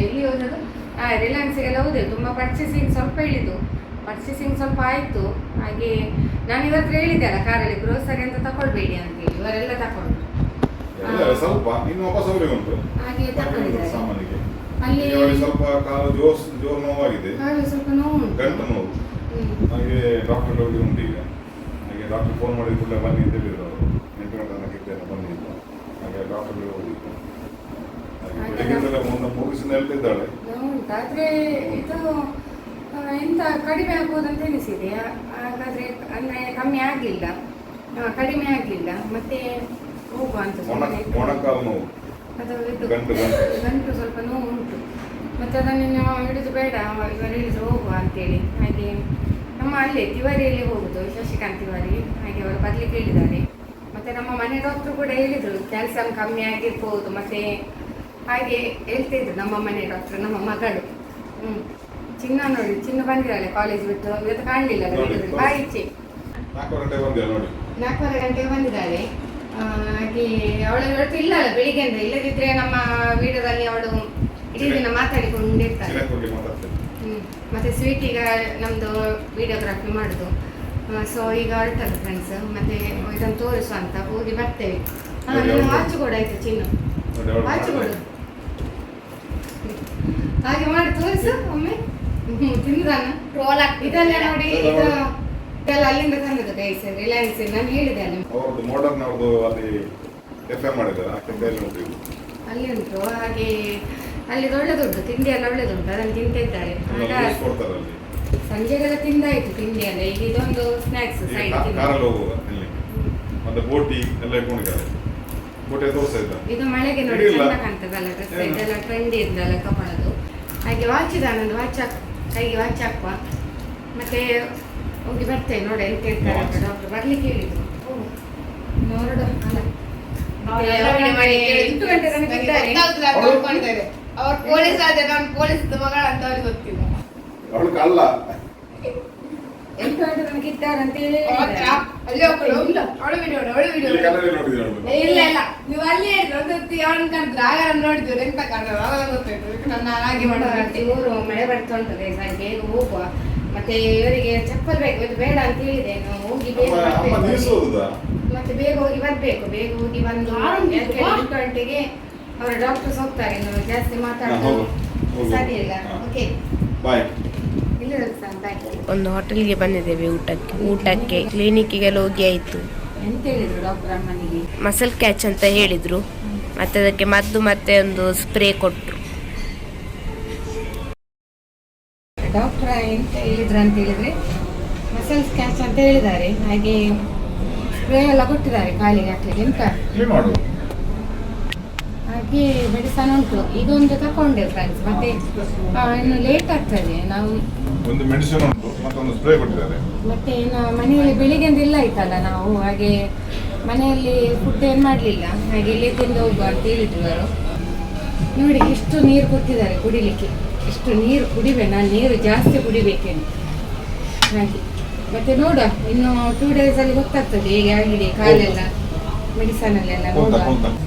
ಇಲ್ಲಿ ಹೋದದ್ದು ರಿಲಯನ್ಸ್ಗೆಲ್ಲ ಹೋದೆ. ತುಂಬ ಪರ್ಚೇಸಿಂಗ್ ಸ್ವಲ್ಪ ಇಳಿದು, ಪರ್ಚೇಸಿಂಗ್ ಸ್ವಲ್ಪ ಆಯಿತು. ಹಾಗೆ ನಾನು ಇವತ್ತು ಹೇಳಿದ್ದೆ ಅಲ್ಲ ಕಾರಲ್ಲಿ ಗ್ರೋಸರಿ ಅಂತ ತಗೊಳ್ಬೇಡಿ ಅಂತೇಳಿ, ಇವರೆಲ್ಲ ತಗೊಂಡು ಸ್ವಲ್ಪ ಇನ್ನು ವಾಪಸ್ ಅವರಿಗೆ ಉಂಟು ಹಾಗೆ ತಗೊಂಡಿದ್ದಾರೆ. ಸಾಮಾನಿಗೆ ಅಲ್ಲಿ ಸ್ವಲ್ಪ ಕಾಲು ಜೋರು ನೋವಾಗಿದೆ, ಸ್ವಲ್ಪ ನೋವು, ಗಂಟು ನೋವು. ಹಾಗೆ ಡಾಕ್ಟರ್ ಹೋಗಿ ಉಂಟು ಈಗ. ಹಾಗೆ ಡಾಕ್ಟರ್ ಫೋನ್ ಮಾಡಿದ ಕೂಡಲೇ ಬನ್ನಿ ಅಂತ ಹೇಳಿದ್ರು ಅವರು. 8 ಗಂಟೆ ತನಕ ಇದ್ದೇನೆ ಬನ್ನಿ ಅಂತ. ಹಾಗೆ ಡಾಕ್ಟರ್ ಹೋಗಿ ಒಂದು ಮುಗಿಸಿನ ಹೇಳ್ತಿದ್ದಾಳೆ. ಆದ್ರೆ ಇದು ಎಂತ ಕಡಿಮೆ ಆಗ್ಬೋದಂತ ಎನಿಸಿದೆ. ಹಾಗಾದ್ರೆ ಅಂದ್ರೆ ಕಮ್ಮಿ ಆಗಲಿಲ್ಲ, ಕಡಿಮೆ ಆಗಲಿಲ್ಲ, ಮತ್ತೆ ಹೋಗುವ ಅಂತ ಮೊಣಕಾಲು ನೋವು, ಅದು ಗಂಟು ಸ್ವಲ್ಪ ನೋವು ಉಂಟು. ಮತ್ತೆ ಅದನ್ನು ಹಿಡಿದು ಬೇಡ, ಇವರು ಹಿಡಿದು ಹೋಗುವ ಅಂತೇಳಿ. ಹಾಗೆ ನಮ್ಮ ಅಲ್ಲೇ ತಿವಾರಿಯಲ್ಲಿ ಹೋಗುದು, ಶಶಿಕಾಂತ್ ತಿವಾರಿ. ಹಾಗೆ ಅವರು ಬರ್ಲಿಕ್ಕೆ ಹೇಳಿದ್ದಾರೆ. ಮತ್ತೆ ನಮ್ಮ ಮನೆ ಡಾಕ್ಟ್ರು ಕೂಡ ಹೇಳಿದರು ಕ್ಯಾಲ್ಸಿಯಂ ಕಮ್ಮಿ ಆಗಿರ್ಬೋದು. ಮತ್ತೆ ಹಾಗೆ ಹೇಳ್ತಿದ್ರು ನಮ್ಮ ಮನೆ ಡಾಕ್ಟ್ರು, ನಮ್ಮ ಮಗಳು. ಚಿನ್ನ ನೋಡಿ, ಚಿನ್ನ ಬಂದಿದ್ದಾಳೆ ಕಾಲೇಜ್ ಬಿಟ್ಟು, ಇವತ್ತು ಕಾಣಲಿಲ್ಲ. ಬಾಯಿಚೆ 4:30 ಗಂಟೆಗೆ ಬಂದಿದ್ದಾಳೆ. ಹಾಗೆ ಅವಳು ಇವತ್ತು ಇಲ್ಲ ಅಲ್ಲ ಬೆಳಿಗ್ಗೆ ಅಂದ್ರೆ, ಇಲ್ಲದಿದ್ರೆ ನಮ್ಮ ವಿಡಿಯೋದಲ್ಲಿ ಅವಳು ಇಡೀ ದಿನ ಮಾತಾಡಿಕೊಂಡಿರ್ತಾಳೆ. ಮತ್ತೆ ಸ್ವೀಟ್ ಈಗ ನಮ್ದು ವಿಡಿಯೋಗ್ರಾಫಿ ಮಾಡುದು. ಸೊ ಈಗ ಹೊರಟಲ್ಲ ಫ್ರೆಂಡ್ಸ್, ಮತ್ತೆ ಇದನ್ನು ತೋರಿಸು ಅಂತ ಹೋಗಿ ಬರ್ತೇವೆ. ವಾಚ್ ಕೂಡ ಆಯ್ತು, ಚಿನ್ನ ವಾಚ್ ಕೊಡು, ಹಾಗೆ ಮಾಡಿ ತೋರಿಸು ಒಮ್ಮೆ. ತಿಂದಾನ ಇದೆಲ್ಲ ನೋಡಿ, ಇದೆಲ್ಲ ಅಲ್ಲಿಂದ ತಂದದ್ದು ಗೈಸ್, ರಿಲಯನ್ಸ್. ನಾನು ಹೇಳಿದೆ ಅಲ್ಲಿ ಅಲ್ಲಿ ಉಂಟು. ಹಾಗೆ ಅಲ್ಲಿ ಒಳ್ಳೆದುಂಟು, ತಿಂಡಿ ಎಲ್ಲ ಒಳ್ಳೆದುಂಟು, ಅದನ್ನು ತಿಂತಾ ಇದ್ದಾರೆ. ಸಂಜೆಗೆಲ್ಲ ತಿಂದಾಯ್ತು ತಿಂಡಿ ಎಲ್ಲ. ಈಗ ಇದೊಂದು ಸ್ನಾಕ್ಸ್ ಸೈಡ್. ಇದು ಮಳೆಗೆ ನೋಡಿ ಚೆಂದ ಕಾಣ್ತದಲ್ಲ ಡ್ರೆಸ್, ಇದೆಲ್ಲ ಟ್ರೆಂಡ್ ಇದ್ದಲ್ಲ ತಗೊಳ್ಳೋದು. ಹಾಗೆ ವಾಚ್ ಇದಾನೊಂದು ವಾಚ್ ಕೈಗೆ ವಾಚ್ ಹಾಕುವ. ಮತ್ತೆ ಹೋಗಿ ಬರ್ತೇವೆ ನೋಡಿ ಎಂತ ಹೇಳ್ತಾರೆ ಅಂತ ಡಾಕ್ಟರ್. ಬರ್ಲಿಕ್ಕೆ ಹೇಳಿದ್ರು. ನೋಡು ಅಲ್ಲ 8 ಗಂಟೆ ತನಕ ಇದ್ದಾರೆ. ಅವ್ರು ಪೊಲೀಸ್ ಆದ್ರೆ ನಾನು ಪೊಲೀಸ್ ಮಗಳ ಅಂತ ಅವ್ರಿಗೆ ಗೊತ್ತಿಲ್ಲ. 8 ಗಂಟೆ ತನಕ ಇದ್ದಾರೆ ಅಂತ ಹೇಳಿ ಇಲ್ಲ ನೀವು ಅಲ್ಲಿ ಹೇಳಿದ್ರು ಅವನ ಕಂಡ್ರೆ ಆಗ ನೋಡಿದ್ರು ಎಂತ ಕಾರಣ ಅವಾಗ ಗೊತ್ತಾಯ್ತು. ನನ್ನ ಹಾಗೆ ಮಾಡೋದು ಊರು ಮಳೆ ಬರ್ತಾ ಉಂಟದೆ, ಬೇಗ ಹೋಗುವ. ಮತ್ತೆ ಇವರಿಗೆ ಚಪ್ಪಲ್ ಬೇಕು, ಇದು ಬೇಡ ಅಂತ ಹೇಳಿದೆ. ನಾವು ಹೋಗಿ ಬೇಗ ಮತ್ತೆ ಬೇಗ ಹೋಗಿ ಬರ್ಬೇಕು. ಬೇಗ ಹೋಗಿ ಬಂದು 8 ಗಂಟೆಗೆ ಅವರ ಡಾಕ್ಟರ್ಸ್ ಹೋಗ್ತಾರೆ. ನಾವು ಜಾಸ್ತಿ ಮಾತಾಡೋದು ಸರಿ ಇಲ್ಲ. Okay bye. ಒಂದು ಹೋಟೆಲ್ಗೆ ಬಂದಿದ್ದೇವೆ ಊಟಕ್ಕೆ. ಕ್ಲಿನಿಕ್ಗೆಲ್ಲ ಹೋಗಿ ಆಯ್ತು. ಎಂತ ಹೇಳಿದ್ರು ಡಾಕ್ಟರ್ ಅಮ್ಮನಿಗೆ? ಮಸಲ್ ಕ್ಯಾಚ್ ಅಂತ ಹೇಳಿದ್ರು. ಮತ್ತೆ ಅದಕ್ಕೆ ಮದ್ದು ಮತ್ತೆ ಒಂದು ಸ್ಪ್ರೇ ಕೊಟ್ಟರು. ಡಾಕ್ಟರ್ ಎಂತ ಹೇಳಿದ್ರು ಅಂತ ಹೇಳಿದ್ರೆ ಮಸಲ್ಸ್ ಕ್ಯಾಚ್ ಅಂತ ಹೇಳಿದ್ದಾರೆ. ಹಾಗೆ ಸ್ಪ್ರೇ ಎಲ್ಲ ಕೊಟ್ಟಿದ್ದಾರೆ ಕಾಲಿಗೆ ಹಾಕ್ಲಿಕ್ಕೆ. ಎಂತ ಹಾಗೆ ಮೆಡಿಸನ್ ಉಂಟು. ಇದೊಂದು ತಕೊಂಡೆ ಫ್ರೆಂಡ್ಸ್. ಮತ್ತೆ ಇನ್ನು ಲೇಟ್ ಆಗ್ತದೆ. ನಾವು ಒಂದು ಮೆಡಿಸಿನ್ ಉಂಟು, ಮತ್ತೊಂದು ಸ್ಪ್ರೇ ಕೊಟ್ಟಿದ್ದಾರೆ. ಮತ್ತೆ ಇನ್ನು ಮನೆಯಲ್ಲಿ ಬೆಳಿಗ್ಗೆಂದು ಇಲ್ಲ ಆಯ್ತಲ್ಲ ನಾವು. ಹಾಗೆ ಮನೆಯಲ್ಲಿ ಫುಡ್ ಏನು ಮಾಡಲಿಲ್ಲ. ಹಾಗೆ ಇಲ್ಲಿ ತಿಂದು ಹೋಗುವ ಅಂತ ಹೇಳಿದ್ರು ಅವರು. ನೋಡಿ ಎಷ್ಟು ನೀರು ಕೊಟ್ಟಿದ್ದಾರೆ ಕುಡಿಲಿಕ್ಕೆ. ಎಷ್ಟು ನೀರು ಕುಡಿಬೇಕು, ನಾನು ನೀರು ಜಾಸ್ತಿ ಕುಡಿಬೇಕೇನು ಹಾಗೆ. ಮತ್ತೆ ನೋಡ ಇನ್ನು 2 ಡೇಸಲ್ಲಿ ಗೊತ್ತಾಗ್ತದೆ ಹೇಗೆ ಆಗಿದೆ ಕಾಲೆಲ್ಲ, ಮೆಡಿಸನಲ್ಲೆಲ್ಲ ನೋಡುವ.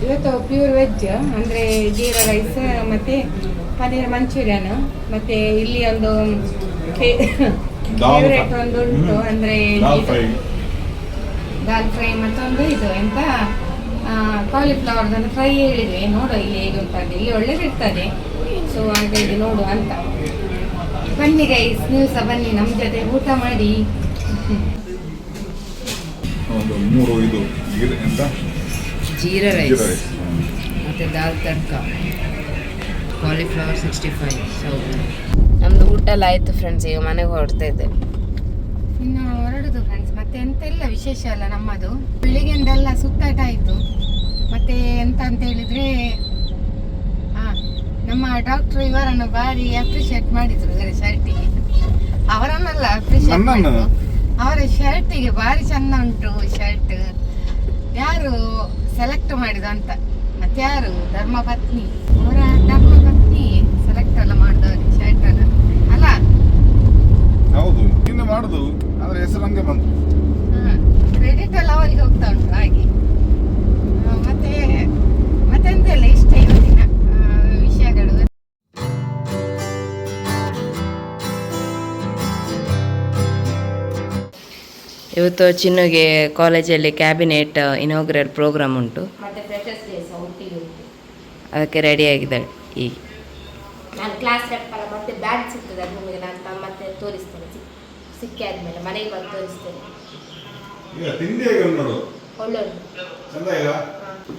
ಇವತ್ತು ಪ್ಯೂರ್ ವೆಜ್ ಅಂದರೆ ಜೀರಾ ರೈಸ್ ಮತ್ತು ಪನ್ನೀರ್ ಮಂಚೂರಿಯನ್. ಮತ್ತು ಇಲ್ಲಿ ಒಂದು ಫೇವ್ರೇಟ್ ಒಂದು ಉಂಟು ಅಂದರೆ ದಾಲ್ ಫ್ರೈ. ಮತ್ತೊಂದು ಇದು ಎಂತ ಕಾಲಿಫ್ಲವರ್ದನ್ನು ಫ್ರೈ ಹೇಳಿದ್ವಿ. ನೋಡುವ ಇಲ್ಲಿ ಹೇಗೆ ಉಂಟದೆ, ಇಲ್ಲಿ ಒಳ್ಳೇದಿರ್ತದೆ. ಸೊ ಹಾಗಾಗಿ ನೋಡುವ ಅಂತ. ಬನ್ನಿ ಗೈಸ್, ನೀವು ಸಹ ಬನ್ನಿ ನಮ್ಮ ಜೊತೆ ಊಟ ಮಾಡಿ. 3 ಇದು ಜೀರಾ ರೈಸ್ ಮತ್ತು ದಾಲ್ ತಡ್ಕ, ಕಾಲಿಫ್ಲವರ್ 65 ಸೌತ್. ನಮ್ದು ಊಟ ಎಲ್ಲ ಆಯ್ತು ಫ್ರೆಂಡ್ಸ್. ಈಗ ಮನೆಗೆ ಹೊರಡ್ತಾ ಇದ್ದೇವೆ. ಇನ್ನು ಹೊರಡುದು ಫ್ರೆಂಡ್ಸ್. ಮತ್ತೆ ಎಂತ ಇಲ್ಲ ವಿಶೇಷ ಅಲ್ಲ ನಮ್ಮದು. ಬೆಳಿಗ್ಗೆಂದೆಲ್ಲ ಸುತ್ತಾಟ ಆಯಿತು. ಮತ್ತೆ ಎಂತ ಅಂತ ಹೇಳಿದ್ರೆ ನಮ್ಮ ಡಾಕ್ಟ್ರು ಇವರನ್ನು ಭಾರಿ ಅಪ್ರಿಷಿಯೇಟ್ ಮಾಡಿದ್ರು. ಶರ್ಟಿಗೆ ಅವರನ್ನೆಲ್ಲ ಅಪ್ರಿಷಿಯೇಟ್ ಮಾಡಿದ್ರು. ಅವರ ಶರ್ಟಿಗೆ ಭಾರಿ ಚಂದ ಉಂಟು ಶರ್ಟ್. ಯಾರು ಸೆಲೆಕ್ಟ್ ಮಾಡಿದ ಅಂತ? ಮತ್ತೆ ಯಾರು? ಧರ್ಮಪತ್ನಿ. ಅವರ ಧರ್ಮಪತ್ನಿ ಸೆಲೆಕ್ಟ್ ಎಲ್ಲ ಮಾಡಿದವ್ರು ಶರ್ಟ್ ಅಲ್ಲ ಅಲ್ಲ. ಹೌದು, ಇನ್ನು ಮಾಡುದು ಆದ್ರೆ ಹೆಸರು ಹಂಗೆ ಬಂತು. ಕ್ರೆಡಿಟ್ ಎಲ್ಲ ಅವರಿಗೆ ಹೋಗ್ತಾ ಉಂಟು ಹಾಗೆ. ಮತ್ತೆಂತ ಇಲ್ಲ, ಇಷ್ಟ ಇವತ್ತಿನ ವಿಷಯಗಳು. ಇವತ್ತು ಚಿನ್ನುಗೆ ಕಾಲೇಜಲ್ಲಿ ಕ್ಯಾಬಿನೆಟ್ ಇನಾಗ್ರೇಟ್ ಪ್ರೋಗ್ರಾಮ್ ಉಂಟು, ಮತ್ತೆ ಫ್ರೆಶರ್ಸ್ ಡೇ ಸಹ ಒಟ್ಟಿಗೆ ಉಂಟು. ಅದಕ್ಕೆ ರೆಡಿ ಆಗಿದ್ದಾಳೆ ಈಗ. ನಾನು ಕ್ಲಾಸ್ ರಪ್ಪಲ್ಲ, ಮತ್ತೆ ಬ್ಯಾಗ್ ಸಿಗ್ತದೆ ಅದು ನಿಮಗೆ ನಾನು ಮತ್ತೆ ತೋರಿಸ್ತೇನೆ. ಸಿಕ್ಕಿ ಆದಮೇಲೆ ಮನೆಗೆ ಬಂದು ತೋರಿಸ್ತೇನೆ. ಒಳ್ಳೆ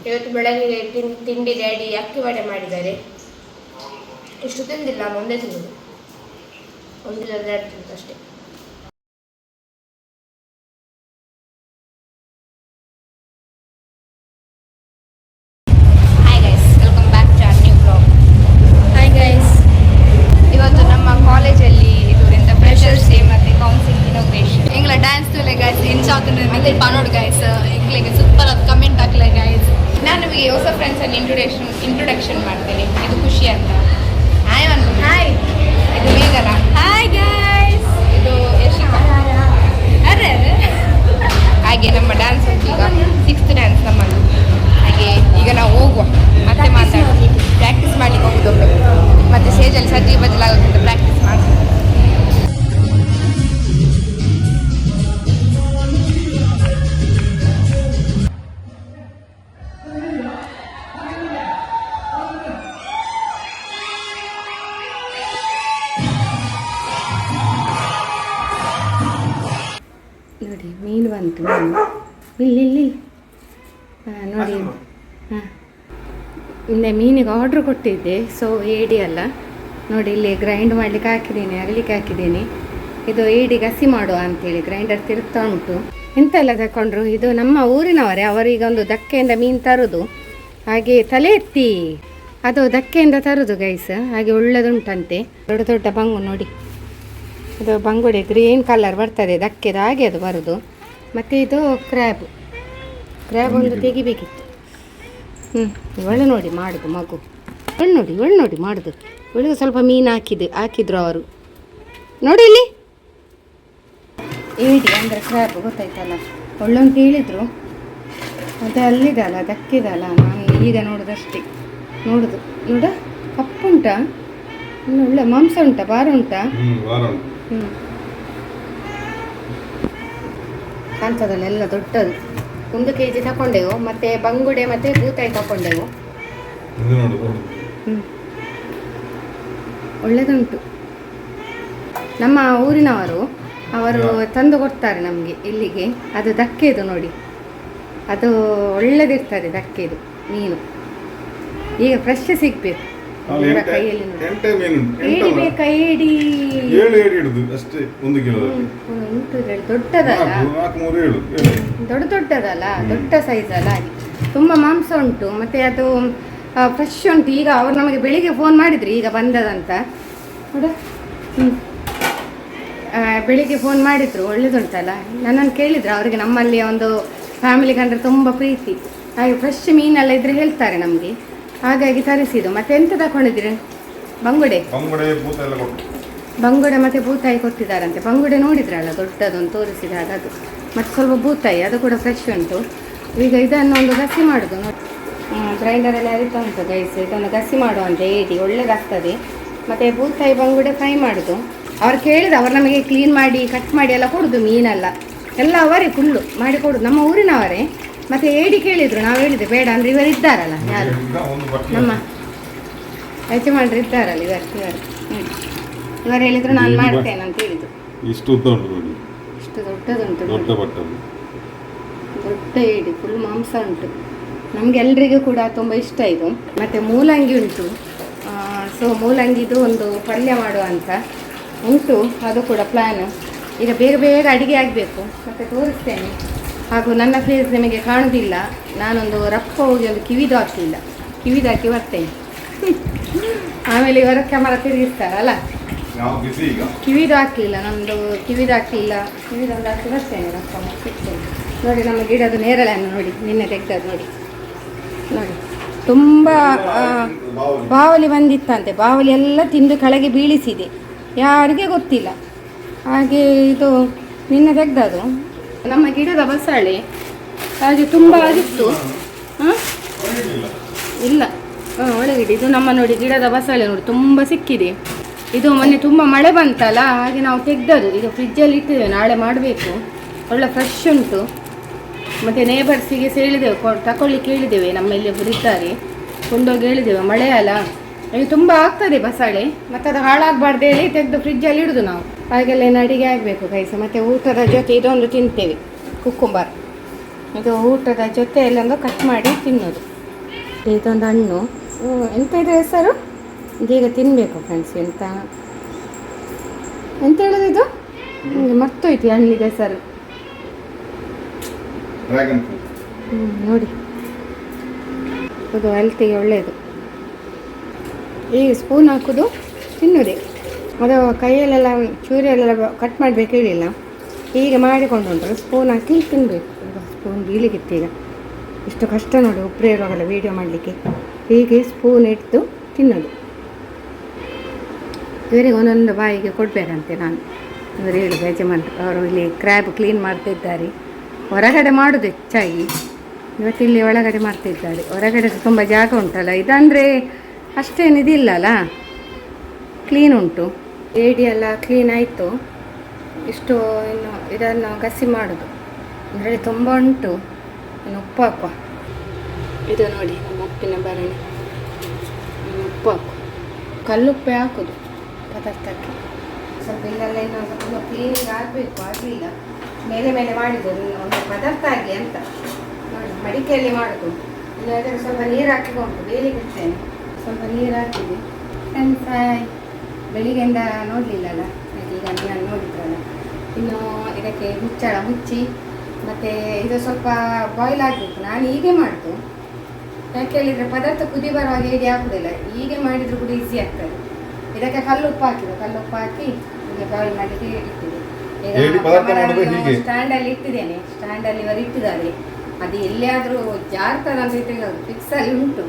ಇವತ್ತು ಬೆಳಗ್ಗೆ ತಿಂಡಿ ಡ್ಯಾಡಿ ಅಕ್ಕಿ ವಡೆ ಮಾಡಿದ್ದಾರೆ. ಇಷ್ಟು ತಿಂದಿಲ್ಲ, ನಾನು ಒಂದೇ ತಿನ್ನೋದು, ಒಂದಿಲ್ಲ 2 ತಿಂದು ಅಷ್ಟೇ. Hi guys, welcome back to new blog. Hi guys, ಇವತ್ತು ನಮ್ಮ ಕಾಲೇಜಲ್ಲಿ ಇದು ಎಂತ ಫ್ರೆಶರ್ಸ್ ಡೇ ಮತ್ತು ಕೌನ್ಸಿಲ್ ಇನಾಗ್ರೇಷನ್. ಎಂಗ್ಲ ಡ್ಯಾನ್ಸ್ ತುಲೆ ಗೈಸ್ ಇನ್ಸಾತು ಮತ್ತೆ ಪನೋಡ್ ಗೈಸ್ ಎಂಗ್ಲಿಗೆ ಸೂಪರ್ ಅದು ಕಮೆಂಟ್ ಹಾಕ್ಲೆ ಗೈಸ್. ನಾನು ನಿಮಗೆ ಹೊಸ ಫ್ರೆಂಡ್ಸನ್ನು ಇಂಟ್ರೊಡಕ್ಷನ್ ಮಾಡ್ತೇನೆ. ಇದು ಖುಷಿ ಅಂತ. ಹಾಯ್ ಒಂದು ಹಾಯ್, ಇದು ಮೇಘನ. ಹಾಯ್ ಗೈಸ್, ಇದು ಯಶಿಕಾ. ಅರೆ ಹಾಗೆ ನಮ್ಮ ಡ್ಯಾನ್ಸ್ ಉಂಟು ಈಗ 6th ಡ್ಯಾನ್ಸ್ ನಮ್ಮದು. ಹಾಗೆ ಈಗ ನಾವು ಹೋಗುವ, ಮತ್ತೆ ಮಾತಾಡುವ. ಪ್ರಾಕ್ಟೀಸ್ ಮಾಡ್ಲಿಕ್ಕೆ ಹೋಗುದು, ಮತ್ತೆ ಸ್ಟೇಜಲ್ಲಿ ಸಜ್ಜಿ ಬದಲಾಗೋದ್ರಿಂದ ಪ್ರಾಕ್ಟೀಸ್ ಮಾಡ್ತೀವಿ. ನೋಡಿ ಮೀನು ಬಂತು, ಮೀನು ಇಲ್ಲಿ ನೋಡಿ. ಹಾಂ, ಇನ್ನೇ ಮೀನಿಗೆ ಆರ್ಡ್ರ್ ಕೊಟ್ಟಿದ್ದೆ. ಸೊ ಏಡಿ ಅಲ್ಲ ನೋಡಿ, ಇಲ್ಲಿ ಗ್ರೈಂಡ್ ಮಾಡಲಿಕ್ಕೆ ಹಾಕಿದ್ದೀನಿ, ಅರಳಿಕ್ಕೆ ಹಾಕಿದ್ದೀನಿ. ಇದು ಏಡಿಗೆ ಹಸಿ ಮಾಡುವ ಅಂತೇಳಿ ಗ್ರೈಂಡರ್ ತಿರುಗ್ತಾ ಉಂಟು. ಎಂತೆಲ್ಲ ತಗೊಂಡ್ರು, ಇದು ನಮ್ಮ ಊರಿನವರೇ. ಅವರೀಗ ಒಂದು ದಕ್ಕೆಯಿಂದ ಮೀನು ತರೋದು, ಹಾಗೆ ತಲೆ ಎತ್ತಿ ಅದು ದಕ್ಕೆಯಿಂದ ತರೋದು ಗೈಸ್. ಹಾಗೆ ಒಳ್ಳೆದುಂಟಂತೆ, ದೊಡ್ಡ ದೊಡ್ಡ ಬಂಗು ನೋಡಿ. ಇದು ಬಂಗುಡೆ ಗ್ರೀನ್ ಕಲರ್ ಬರ್ತದೆ ದಕ್ಕೆದು, ಹಾಗೆ ಅದು ಬರೋದು. ಮತ್ತು ಇದು ಕ್ರ್ಯಾಬ್ ಒಂದು ತೆಗಿಬೇಕಿತ್ತು. ಇವಳು ನೋಡಿ ಮಾಡೋದು ಮಗು, ಇವಳು ನೋಡಿ ಮಾಡೋದು. ಇವಳಿಗೆ ಸ್ವಲ್ಪ ಮೀನು ಹಾಕಿದ್ರು ಅವರು. ನೋಡಿ ಇಲ್ಲಿ ಏಡಿ ಅಂದರೆ ಕ್ರ್ಯಾಬ್ ಗೊತ್ತಾಯ್ತಲ್ಲ, ಒಳ್ಳೊಂದು ಹೇಳಿದ್ರು. ಅದು ಅಲ್ಲಿದಲ್ಲ, ದಕ್ಕಿದಲ್ಲ. ನಾನು ಈಗ ನೋಡೋದಷ್ಟೇ, ನೋಡೋದು. ನೋಡ ಕಪ್ಪುಂಟಾ, ಒಳ್ಳೆ ಮಾಂಸ ಉಂಟಾ, ಬಾರ ಉಂಟಾ? ಕಾಣ್ತದಲ್ಲ, ಎಲ್ಲ ದೊಡ್ಡದು. 1 kg ತಗೊಂಡೆವು. ಮತ್ತೆ ಬಂಗುಡೆ ಮತ್ತೆ ಬೂತಾಯಿ ತಗೊಂಡೆವು. ಒಳ್ಳೆದುಂಟು. ನಮ್ಮ ಊರಿನವರು ಅವರು ತಂದು ಕೊಡ್ತಾರೆ ನಮಗೆ ಇಲ್ಲಿಗೆ. ಅದು ದಕ್ಕೆದು ನೋಡಿ, ಅದು ಒಳ್ಳೆದಿರ್ತದೆ ದಕ್ಕೆದು ಮೀನು. ಈಗ ಫ್ರೆಶ್ ಸಿಗ್ಬೇಕು. ಕೈಯಲ್ಲಿ ಏಡಿ ಬೇಕಾ? ಏಡಿ 7 ಏಡಿ ಇಡುದು ಅಷ್ಟೇ 1 ಕಿಲೋ. ಉಂಟು, ದೊಡ್ಡದಲ್ಲ, ದೊಡ್ಡದಲ್ಲ, ದೊಡ್ಡ ಸೈಜ್ ಅಲ್ಲ. ಹಾಗೆ ತುಂಬ ಮಾಂಸ ಉಂಟು. ಮತ್ತು ಅದು ಫ್ರೆಶ್ ಉಂಟು. ಈಗ ಅವ್ರು ನಮಗೆ ಬೆಳಿಗ್ಗೆ ಫೋನ್ ಮಾಡಿದ್ರು ಈಗ ಬಂದದಂತ. ನೋಡ, ಬೆಳಿಗ್ಗೆ ಫೋನ್ ಮಾಡಿದ್ರು. ಒಳ್ಳೇದುಂಟಲ್ಲ. ನನ್ನನ್ನು ಕೇಳಿದ್ರು, ಅವರಿಗೆ ನಮ್ಮಲ್ಲಿ ಒಂದು ಫ್ಯಾಮಿಲಿಗೆ ಅಂದರೆ ತುಂಬ ಪ್ರೀತಿ. ಹಾಗೆ ಫ್ರೆಶ್ ಮೀನೆಲ್ಲ ಇದ್ರೆ ಹೇಳ್ತಾರೆ ನಮಗೆ, ಹಾಗಾಗಿ ತರಿಸಿದ್ದು. ಮತ್ತೆ ಎಂತ ತಗೊಂಡಿದ್ರಿ? ಬಂಗುಡೆ ಮತ್ತು ಬೂತಾಯಿ ಕೊಟ್ಟಿದ್ದಾರಂತೆ. ಬಂಗುಡೆ ನೋಡಿದ್ರಲ್ಲ, ದೊಡ್ಡದೊಂದು ತೋರಿಸಿದಾಗ ಅದು. ಮತ್ತು ಸ್ವಲ್ಪ ಬೂತಾಯಿ, ಅದು ಕೂಡ ಫ್ರೆಶ್ ಉಂಟು. ಈಗ ಇದನ್ನು ಒಂದು ಗಸಿ ಮಾಡೋದು ನೋಡಿ. ಗ್ರೈಂಡರಲ್ಲಿ ಅರಿತಾ ಉಂಟು ಗೈಸ್. ಇದನ್ನು ಗಸಿ ಮಾಡುವಂತೆ ಏಡಿ ಒಳ್ಳೆದಾಗ್ತದೆ. ಮತ್ತು ಬೂತಾಯಿ ಬಂಗುಡೆ ಫ್ರೈ ಮಾಡೋದು. ಅವ್ರು ಕೇಳಿದ, ಅವ್ರು ನಮಗೆ ಕ್ಲೀನ್ ಮಾಡಿ ಕಟ್ ಮಾಡಿ ಎಲ್ಲ ಕೊಡೋದು. ಮೀನೆಲ್ಲ ಎಲ್ಲ ಅವರೇ ಫುಲ್ಲು ಮಾಡಿ ಕೊಡೋದು, ನಮ್ಮ ಊರಿನವರೇ. ಮತ್ತು ಏಡಿ ಕೇಳಿದರು, ನಾವು ಹೇಳಿದೆ ಬೇಡ ಅಂದರೆ ಇವರು ಇದ್ದಾರಲ್ಲ, ಯಾರು ನಮ್ಮ ಯಜಮಾನ್ರು ಇದ್ದಾರಲ್ಲ, ಇವರು ಹೇಳಿದ್ರು ನಾನು ಮಾಡ್ತೇನೆ ಅಂತ ಹೇಳಿದ್ರು. ಇಷ್ಟು ದೊಡ್ಡದುಂಟು, ದೊಡ್ಡ ಏಡಿ, ಫುಲ್ ಮಾಂಸ ಉಂಟು. ನಮಗೆಲ್ಲರಿಗೂ ಕೂಡ ತುಂಬ ಇಷ್ಟ ಇದು. ಮತ್ತು ಮೂಲಂಗಿ ಉಂಟು. ಸೊ ಮೂಲಂಗಿದು ಒಂದು ಪಲ್ಯ ಮಾಡುವ ಅಂತ ಉಂಟು, ಅದು ಕೂಡ ಪ್ಲ್ಯಾನ್. ಈಗ ಬೇಗ ಬೇಗ ಅಡುಗೆ ಆಗಬೇಕು. ಮತ್ತು ತೋರಿಸ್ತೇನೆ. ಹಾಗೂ ನನ್ನ ಫೇಸ್ ನಿಮಗೆ ಕಾಣೋದಿಲ್ಲ. ನಾನೊಂದು ರಪ್ಪ ಹೋಗಿ ಒಂದು ಕಿವಿದು ಹಾಕಲಿಲ್ಲ, ಕಿವಿದು ಹಾಕಿ ಬರ್ತೇನೆ. ಆಮೇಲೆ ಇವರ ಕ್ಯಾಮರಾ ತಿರುಗಿಸ್ತಾರಲ್ಲ, ಕಿವಿದು ಹಾಕಲಿಲ್ಲ, ನಮ್ಮದು ಕಿವಿದು ಹಾಕಲಿಲ್ಲ. ಕಿವಿದೊಂದು ಹಾಕಿ ಬರ್ತೇನೆ, ರಪ್ಪ ಸಿಗ್ತೇನೆ. ನೋಡಿ ನಮ್ಮ ಗಿಡದ ನೇರಳೆ ಹಣ್ಣು ನೋಡಿ, ನಿನ್ನೆ ತೆಗ್ದದ್ದು ನೋಡಿ. ತುಂಬ ಬಾವಲಿ ಬಂದಿತ್ತಂತೆ. ಬಾವಲಿ ಎಲ್ಲ ತಿಂದು ಕೆಳಗೆ ಬೀಳಿಸಿದೆ, ಯಾರಿಗೆ ಗೊತ್ತಿಲ್ಲ. ಹಾಗೆ ಇದು ನಿನ್ನೆ ತೆಗ್ದದು. ನಮ್ಮ ಗಿಡದ ಬಸಳೆ ಹಾಗೆ ತುಂಬ ಆಗಿತ್ತು. ಇಲ್ಲ, ಒಳಗಿದೆ. ಇದು ನಮ್ಮ ನೋಡಿ ಗಿಡದ ಬಸಳೆ ನೋಡಿ ತುಂಬ ಸಿಕ್ಕಿದೆ. ಇದು ಮೊನ್ನೆ ತುಂಬ ಮಳೆ ಬಂತಲ್ಲ, ಹಾಗೆ ನಾವು ತೆಗ್ದದು. ಈಗ ಫ್ರಿಜ್ಜಲ್ಲಿ ಇಟ್ಟಿದ್ದೇವೆ, ನಾಳೆ ಮಾಡಬೇಕು. ಒಳ್ಳೆ ಫ್ರೆಶ್ ಉಂಟು. ಮತ್ತು ನೇಬರ್ಸಿಗೆ ಹೇಳಿದೆವು ತಗೊಳ್ಳಿಕ್ಕೆ ಹೇಳಿದ್ದೇವೆ, ನಮ್ಮಲ್ಲಿ ಒಬ್ಬರು ಇದ್ದಾರೆ, ಕೊಂಡೋಗಿ ಹೇಳಿದ್ದೇವೆ. ಮಳೆ ಅಲ್ಲ ಈಗ ತುಂಬ ಆಗ್ತದೆ ಬಸಳೆ, ಮತ್ತು ಅದು ಹಾಳಾಗಬಾರ್ದು ಹೇಳಿ ತೆಗೆದು ಫ್ರಿಜ್ಜಲ್ಲಿ ಇಡೋದು ನಾವು. ಹಾಗೆಲ್ಲ ಏನು ಅಡಿಗೆ ಆಗಬೇಕು ಕೈಸ. ಮತ್ತು ಊಟದ ಜೊತೆ ಇದೊಂದು ತಿಂತೇವೆ, ಕುಕ್ಕುಂಬರ್. ಇದು ಊಟದ ಜೊತೆ ಎಲ್ಲೊಂದು ಕಟ್ ಮಾಡಿ ತಿನ್ನೋದು. ಇದೊಂದು ಹಣ್ಣು, ಎಂತ ಇದೆ ಹೆಸರು? ಇದೀಗ ತಿನ್ನಬೇಕು ಫ್ರೆಂಡ್ಸ್. ಎಂತ ಹೇಳೋದು ಇದು? ನಿಮಗೆ ಮರ್ತೋಯ್ತು ಹಣ್ಣಿಗೆ ಹೆಸರು. Dragon fruit. ನೋಡಿ, ಅದು ಹೆಲ್ತಿಗೆ ಒಳ್ಳೆಯದು. ಈ ಸ್ಪೂನ್ ಹಾಕೋದು ತಿನ್ನೋದೆ. ಅದು ಕೈಯಲ್ಲೆಲ್ಲ ಚೂರಿಯಲ್ಲೆಲ್ಲ ಕಟ್ ಮಾಡಬೇಕು ಹೇಳಿಲ್ಲ, ಹೀಗೆ ಮಾಡಿಕೊಂಡು ಸ್ಪೂನ್ ಹಾಕಿ ತಿನ್ನಬೇಕು. ಸ್ಪೂನ್ ಬೀಳಿಗಿತ್ತು ಈಗ, ಇಷ್ಟು ಕಷ್ಟ ನೋಡಿ ಉಪ್ಪು ಇರೋಲ್ಲ ವೀಡಿಯೋ ಮಾಡಲಿಕ್ಕೆ. ಹೀಗೆ ಸ್ಪೂನ್ ಇಟ್ಟು ತಿನ್ನೋದು. ಇವರಿಗೆ ಒಂದೊಂದು ಬಾಯಿಗೆ ಕೊಡಬೇಕಂತೆ ನಾನು ಅಂದರೆ ಹೇಳಿ ಯಜಮಾನ್ರು. ಅವರು ಇಲ್ಲಿ ಕ್ರ್ಯಾಬ್ ಕ್ಲೀನ್ ಮಾಡ್ತಿದ್ದಾರೆ. ಹೊರಗಡೆ ಮಾಡೋದು ಹೆಚ್ಚಾಗಿ, ಇವತ್ತಿಲ್ಲಿ ಒಳಗಡೆ ಮಾಡ್ತಿದ್ದಾರೆ. ಹೊರಗಡೆ ತುಂಬ ಜಾಗ ಉಂಟಲ್ಲ, ಇದಂದರೆ ಅಷ್ಟೇನಿದಿಲ್ಲಲ್ಲ, ಕ್ಲೀನ್ ಉಂಟು. ಏಡಿ ಎಲ್ಲ ಕ್ಲೀನ್ ಆಯಿತು. ಇಷ್ಟು ಇನ್ನು ಇದನ್ನು ಕಸಿ ಮಾಡೋದು ಅಂದರೆ ತುಂಬ ಉಂಟು. ಇನ್ನು ಉಪ್ಪು ಹಾಕುವ. ಇದು ನೋಡಿ ನಮ್ಮ ಉಪ್ಪಿನ ಭರಣಿ. ಉಪ್ಪು ಹಾಕು, ಕಲ್ಲುಪ್ಪೆ ಹಾಕೋದು ಪದಾರ್ಥಕ್ಕೆ. ಸ್ವಲ್ಪ ಇಲ್ಲೆಲ್ಲ ಇನ್ನೊಂದು ತುಂಬ ಕ್ಲೀನಿಂಗ್ ಆಗಬೇಕು, ಆಗಲಿಲ್ಲ. ಮೇಲೆ ಮೇಲೆ ಮಾಡಿದ್ದು ಒಂದು ಪದಾರ್ಥ ಆಗಲಿ ಅಂತ ನೋಡಿ ಮಡಿಕೆಯಲ್ಲಿ ಮಾಡೋದು. ಇನ್ನು ಅದಕ್ಕೆ ಸ್ವಲ್ಪ ನೀರು ಹಾಕಿಕೊಂಡು ಬೇಲಿಗೆ ಇಡ್ತೇನೆ. ಸ್ವಲ್ಪ ನೀರು ಹಾಕಿದೆ. ಫ್ರೆಂಡ್ಸ್, ಬೆಳಿಗ್ಗೆಯಿಂದ ನೋಡಲಿಲ್ಲಲ್ಲ, ಈಗ ನಾನು ನೋಡಿದ್ರಲ್ಲ. ಇನ್ನು ಇದಕ್ಕೆ ಮುಚ್ಚಳ ಮುಚ್ಚಿ, ಮತ್ತು ಇದು ಸ್ವಲ್ಪ ಬಾಯ್ಲ್ ಆಗಬೇಕು. ನಾನು ಹೀಗೆ ಮಾಡ್ತು, ಯಾಕೆ ಹೇಳಿದರೆ ಪದಾರ್ಥ ಕುದಿ ಬರುವಾಗ ಹೇಗೆ ಹಾಕೋದಿಲ್ಲ, ಹೀಗೆ ಮಾಡಿದರೂ ಕೂಡ ಈಸಿ ಆಗ್ತದೆ. ಇದಕ್ಕೆ ಕಲ್ಲುಪ್ಪು ಹಾಕಿದೆ, ಕಲ್ಲುಪ್ಪು ಹಾಕಿ ಈಗ ಬಾಯ್ಲ್ ಮಾಡಲಿಕ್ಕೆ ಇಟ್ಟಿದೆ. ಈಗ ಸ್ಟ್ಯಾಂಡಲ್ಲಿ ಇಟ್ಟಿದ್ದೇನೆ, ಸ್ಟ್ಯಾಂಡಲ್ಲಿ ಇವರು ಇಟ್ಟಿದ್ದಾರೆ. ಅದು ಎಲ್ಲಿಯಾದರೂ ಜಾರ್ತದಂತ ಇಟ್ಟಿಲ್ಲ, ಫಿಕ್ಸಲ್ಲಿ ಉಂಟು,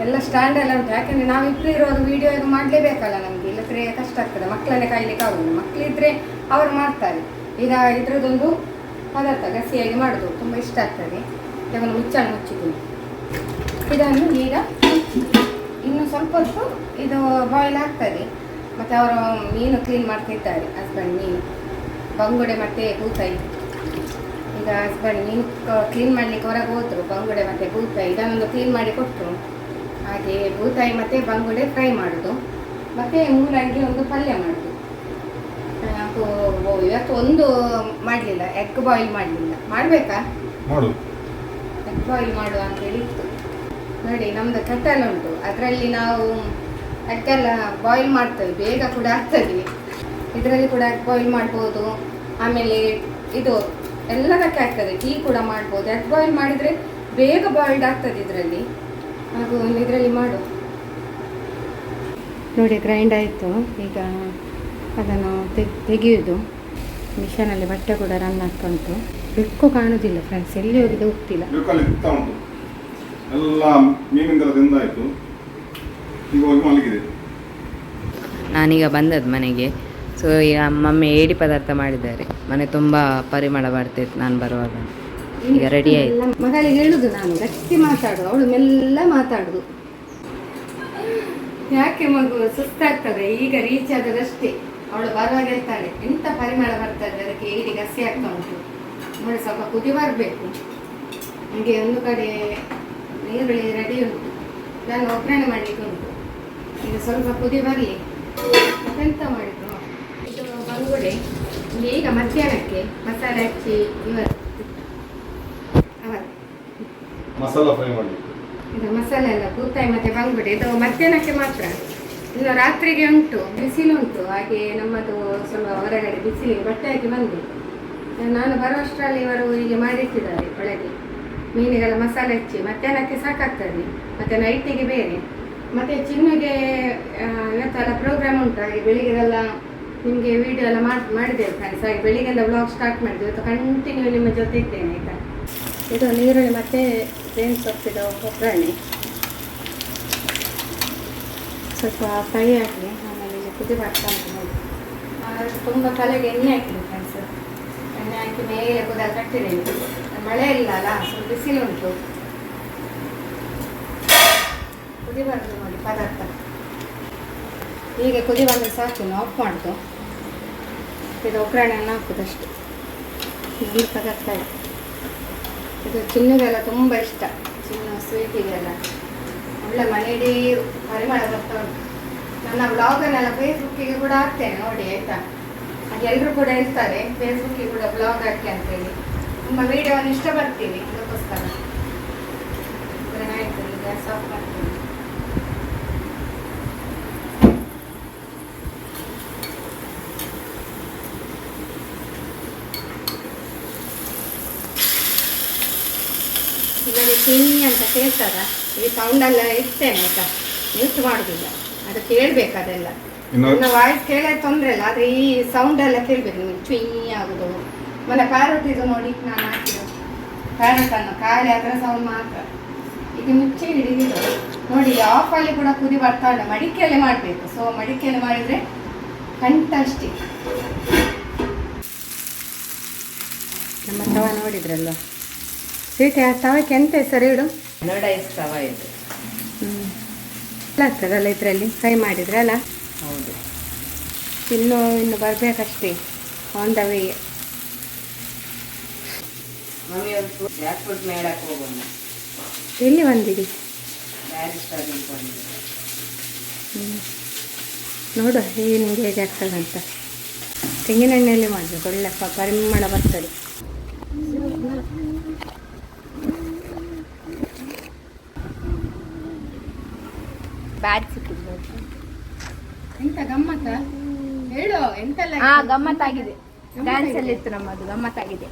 ಎಲ್ಲ ಸ್ಟ್ಯಾಂಡಲ್ಲಿ ಉಂಟು. ಯಾಕೆಂದರೆ ನಾವು ಇಬ್ಬರು ಇರುವಾಗ ವೀಡಿಯೋ ಇದು ಮಾಡಲೇಬೇಕಲ್ಲ ನಮಗೆ, ಇಲ್ಲದ್ರೆ ಕಷ್ಟ ಆಗ್ತದೆ. ಮಕ್ಕಳನ್ನೇ ಕಾಯ್ಲಿಕ್ಕೆ ಆಗೋದು, ಮಕ್ಕಳಿದ್ರೆ ಅವರು ಮಾಡ್ತಾರೆ. ಈಗ ಇದ್ರದ್ದೊಂದು ಪದಾರ್ಥ ಗಸಿಯಾಗಿ ಮಾಡೋದು ತುಂಬ ಇಷ್ಟ ಆಗ್ತದೆ. ಇದನ್ನು ಮುಚ್ಚಳ ಮುಚ್ಚಿದ್ದೀನಿ. ಇದನ್ನು ಈಗ ಇನ್ನು ಸ್ವಲ್ಪ ಹೊತ್ತು ಇದು ಬಾಯ್ಲ್ ಆಗ್ತದೆ. ಮತ್ತು ಅವರು ಮೀನು ಕ್ಲೀನ್ ಮಾಡ್ತಿದ್ದಾರೆ, ಹಸ್ಬೆಂಡ್ ಮೀನು ಬಂಗುಡೆ ಮತ್ತು ಬೂತಾಯಿ. ಈಗ ಹಸ್ಬೆಂಡ್ ಮೀನು ಕ್ಲೀನ್ ಮಾಡಲಿಕ್ಕೆ ಹೊರಗೆ ಹೋದರು. ಬಂಗುಡೆ ಮತ್ತು ಬೂತಾಯಿ ಇದನ್ನೊಂದು ಕ್ಲೀನ್ ಮಾಡಿ ಕೊಟ್ಟರು. ಹಾಗೆ ಬೂತಾಯಿ ಮತ್ತು ಬಂಗುಡೆ ಫ್ರೈ ಮಾಡೋದು, ಮತ್ತು ಮೂಲಂಗಿ ಒಂದು ಪಲ್ಯ ಮಾಡೋದು. ಇವತ್ತು ಒಂದು ಮಾಡಲಿಲ್ಲ, ಎಗ್ ಬಾಯ್ಲ್ ಮಾಡಲಿಲ್ಲ. ಮಾಡಬೇಕಾ? ಎಗ್ ಬಾಯ್ಲ್ ಮಾಡುವ ಅಂತೇಳಿ ಇತ್ತು. ನೋಡಿ ನಮ್ಮದು ಕೆಟಲ್ ಉಂಟು, ಅದರಲ್ಲಿ ನಾವು ಎಗ್ಗೆಲ್ಲ ಬಾಯ್ಲ್ ಮಾಡ್ತೇವೆ, ಬೇಗ ಕೂಡ ಆಗ್ತದೆ. ಇದರಲ್ಲಿ ಕೂಡ ಎಗ್ ಬಾಯ್ಲ್ ಮಾಡ್ಬೋದು. ಆಮೇಲೆ ಇದು ಎಲ್ಲದಕ್ಕೆ ಆಗ್ತದೆ, ಟೀ ಕೂಡ ಮಾಡ್ಬೋದು. ಎಗ್ ಬಾಯ್ಲ್ ಮಾಡಿದರೆ ಬೇಗ ಬಾಯ್ಲ್ಡ್ ಆಗ್ತದೆ ಇದರಲ್ಲಿ. ಹಾಗೂ ಇದರಲ್ಲಿ ಮಾಡು. ನೋಡಿ ಗ್ರೈಂಡ್ ಆಯಿತು. ಈಗ ಅದನ್ನು ತೆಗೆಯೋದು. ಮಿಷನಲ್ಲಿ ಬಟ್ಟೆ ಕೂಡ ರನ್ ಆಗ್ತಾ ಉಂಟು. ಬೆಕ್ಕು ಕಾಣೋದಿಲ್ಲ ಫ್ರೆಂಡ್ಸ್, ಎಲ್ಲಿ ಹೋಗಿದೆ ಹೋಗ್ತಿಲ್ಲ. ಎಲ್ಲ ಮೀನಿಂದೆಲ್ಲ ತಿಂದಾಯಿತು, ಈಗ ಹೋಗಿ ಮಲಗಿದೆ. ನಾನೀಗ ಬಂದದ್ದು ಮನೆಗೆ. ಸೊ ಈಗ ಮಮ್ಮಿ ಏಡಿ ಪದಾರ್ಥ ಮಾಡಿದ್ದಾರೆ. ಮನೆ ತುಂಬ ಪರಿಮಳ ಬರ್ತಿತ್ತು ನಾನು ಬರುವಾಗ. ಈಗ ರೆಡಿ ಆಯಿತು. ಮಗಳಿಗೆ ಹೇಳುದು ನಾನು ಗಟ್ಟಿ ಮಾತಾಡು, ಅವಳು ಮೆಲ್ಲ ಮಾತಾಡುದು. ಯಾಕೆ ಮಗು ಸುಸ್ತಾಗ್ತದೆ, ಈಗ ರೀಚ್ ಆದದಷ್ಟೇ. ಅವಳು ಬರುವಾಗ ಹೇಳ್ತಾಳೆ ಎಂತ ಪರಿಮಳ ಬರ್ತದೆ, ಅದಕ್ಕೆ ಏಡಿ ಗಸಿ ಆಗ್ತಾ ಉಂಟು ನೋಡಿ, ಸ್ವಲ್ಪ ಕುದಿ ಬರಬೇಕು. ಹಾಗೆ ಒಂದು ಕಡೆ ನೀರುಳ್ಳಿ ರೆಡಿ ಉಂಟು, ನಾನು ಒಗ್ಗರಣೆ ಮಾಡಲಿಕ್ಕೆ ಉಂಟು. ಈಗ ಸ್ವಲ್ಪ ಕುದಿ ಬರಲಿ. ಮತ್ತೆಂತ ಮಾಡಿದ್ರು, ಇದು ಬಂಗುಡೆ. ಈಗ ಮಧ್ಯಾಹ್ನಕ್ಕೆ ಮಸಾಲೆ ಹಚ್ಚಿ ಮಸಾಲ ಫ್ರೈ ಮಾಡಲಿಕ್ಕೆ ಇದು ಮಸಾಲೆ ಎಲ್ಲ ಬೂತಾಯಿ ಮತ್ತು ಬಂಗುಡೆ ಇದು ಮಧ್ಯಾಹ್ನಕ್ಕೆ ಮಾತ್ರ. ಇನ್ನು ರಾತ್ರಿಗೆ ಉಂಟು, ಬಿಸಿಲು ಉಂಟು. ಹಾಗೆ ನಮ್ಮದು ಸ್ವಲ್ಪ ಹೊರಗಡೆ ಬಿಸಿಲಿಗೆ ಬಟ್ಟೆ ಹಾಕಿ ಬಂದು ನಾನು ಬರುವಷ್ಟರಲ್ಲಿ ಇವರು ಹೀಗೆ ಮಾಡಿಟ್ಟಿದ್ದಾರೆ ಒಳಗೆ. ಮೀನಿಗೆಲ್ಲ ಮಸಾಲೆ ಹಚ್ಚಿ ಮಧ್ಯಾಹ್ನಕ್ಕೆ ಸಾಕಾಗ್ತದೆ, ಮತ್ತು ನೈಟಿಗೆ ಬೇರೆ. ಮತ್ತು ಚಿನ್ನುಗೆ ಇವತ್ತೆಲ್ಲ ಪ್ರೋಗ್ರಾಮ್ ಉಂಟು. ಹಾಗೆ ಬೆಳಿಗ್ಗೆಲ್ಲ ನಿಮಗೆ ವೀಡಿಯೋ ಎಲ್ಲ ಮಾಡಿದ್ದೇವೆ ಫ್ರೆಂಡ್ಸ್. ಹಾಗೆ ಬೆಳಿಗ್ಗೆಲ್ಲ ವ್ಲಾಗ್ ಸ್ಟಾರ್ಟ್ ಮಾಡಿದ್ವಿ. ಇವತ್ತು ಕಂಟಿನ್ಯೂ ನಿಮ್ಮ ಜೊತೆ ಇದ್ದೇನೆ ಆಯಿತಾ. ಇದು ನೀರುಳ್ಳಿ ಮತ್ತು ಬೇವಿನ ಸೊಪ್ಪಿದ ಒಗ್ಗರಣೆ ಸ್ವಲ್ಪ ಫ್ರೈ ಆಗಲಿ. ಆಮೇಲೆ ಇಲ್ಲಿ ಕುದಿ ಬರ್ತಾ ಉಂಟು ನೋಡಿ. ತುಂಬ ತಲೆಗೆ ಎಣ್ಣೆ ಹಾಕಿದೆ ಫ್ರೆಂಡ್ಸ್. ಎಣ್ಣೆ ಹಾಕಿ ಮೇಲೆ ಕುದ ಕಟ್ಟಿದ್ದೇನೆ. ಮಳೆ ಇಲ್ಲ ಅಲ್ಲ, ಸ್ವಲ್ಪ ಬಿಸಿಲು ಉಂಟು. ಕುದಿ ಬರೋದು ನೋಡಿ ಪದಾರ್ಥ. ಹೀಗೆ ಕುದಿ ಬಂದರೆ ಸಾಕು, ಆಫ್ ಮಾಡೋದು. ಇದು ಒಗ್ಗರಣೆಯನ್ನು ಹಾಕೋದಷ್ಟು. ನನ್ನ ತಗೊಳ್ತಾರೆ. ಇದು ಚಿನ್ನಗೆಲ್ಲ ತುಂಬ ಇಷ್ಟ, ಚಿನ್ನ ಸ್ವೀಟಿಗೆಲ್ಲ ಒಳ್ಳೆ ಮನೆಯಡೀ ಪರಿಮಳ ಬರ್ತಾ ಉಂಟು. ನನ್ನ ಬ್ಲಾಗನ್ನೆಲ್ಲ ಫೇಸ್ಬುಕ್ಕಿಗೆ ಕೂಡ ಹಾಕ್ತೇನೆ ನೋಡಿ ಆಯಿತಾ. ಹಾಗೆ ಎಲ್ಲರೂ ಕೂಡ ಇರ್ತಾರೆ ಫೇಸ್ಬುಕ್ಕಿಗೆ ಕೂಡ ಬ್ಲಾಗ್ ಹಾಕಿ ಅಂತೇಳಿ. ನಿಮ್ಮ ವೀಡಿಯೋವನ್ನು ಇಷ್ಟಪಡ್ತೀನಿ, ಅದಕ್ಕೋಸ್ಕರ ಆಯಿತು. ಗ್ಯಾಸ್ ಆಫ್ ಮಾಡ್ತೀನಿ. ಇದರಲ್ಲಿ ಚಿನ್ನಿ ಅಂತ ಕೇಳ್ತಾರ, ಈ ಸೌಂಡೆಲ್ಲ ಇರ್ತೇನೆ ಆಯ್ತಾ, ಮ್ಯೂಟ್ ಮಾಡೋದಿಲ್ಲ, ಅದು ಕೇಳಬೇಕು ಅದೆಲ್ಲ. ನನ್ನ ವಾಯ್ಸ್ ಕೇಳೋದು ತೊಂದರೆ ಇಲ್ಲ, ಆದರೆ ಈ ಸೌಂಡ್ ಎಲ್ಲ ಕೇಳಬೇಕು ನಿಮಗೆ, ಚುಯ್ಯಿ ಆಗೋದು. ಮೊನ್ನೆ ಪ್ಯಾರಟ್ ಇದು ನೋಡಿ ನಾನು ಹಾಕಿದ್ದು ಪ್ಯಾರಟನ್ನು ಖಾಲಿ ಅದರ ಸೌಂಡ್ ಮಾತ್ರ. ಇದು ಮುಚ್ಚೆ ಹಿಡಿದಿದ್ದು ನೋಡಿ, ಆಫಲ್ಲಿ ಕೂಡ ಕುದಿ ಬರ್ತಾ ಉಂಟು. ಮಡಿಕೆಯಲ್ಲಿ ಮಾಡಬೇಕು, ಸೊ ಮಡಿಕೆಯಲ್ಲಿ ಮಾಡಿದರೆ ಫಂಟಾಸ್ಟಿಕ್. ನಮ್ಮ ತವ ನೋಡಿದ್ರಲ್ವ, ಸ್ವೀಟ್ ತವಕ್ಕೆ ಎಂತ ಹೆಸರು ಇಡು? ನೋಡೈಸ್ ತವ ಇದು. ಆಗ್ತದಲ್ಲ ಇದರಲ್ಲಿ ಫ್ರೈ ಮಾಡಿದ್ರಲ್ಲ? ಹೌದು. ಇನ್ನು ಬರಬೇಕಷ್ಟೇ ಆನ್ ದ ವೇ. ಮಮ್ಮಿ ಒಂದು ಜಾಕ್ ಫ್ರೂಟ್ ಮೇಳಕ್ಕೆ ಹೋಗೋಣ. ಎಲ್ಲಿ ಬಂದಿರಿ? ರೆಸ್ಟೋರೆಂಟ್ ಬಂದಿದೆ. ನೋಡು ಏನು ಹೇಗೆ ಆಗ್ತದಂತ. ತೆಂಗಿನೆಣ್ಣೆಯಲ್ಲಿ ಮಾಡಬೇಕು, ಒಳ್ಳೆ ಪರಿಮಳ ಬರ್ತದೆ. ಬ್ಯಾಗ್ ಸಿಕ್ಕಿದ್ದು ಎಂತ ಗಮ್ಮತ್ತ ಹೇಳು, ಎಂತೆಲ್ಲ ಗಮ್ಮತ್ತಾಗಿದೆ. ಡ್ಯಾನ್ಸ್ ಅಲ್ಲಿ ಇತ್ತು ನಮ್ಮದು, ಗಮ್ಮತ್ತಾಗಿದೆ.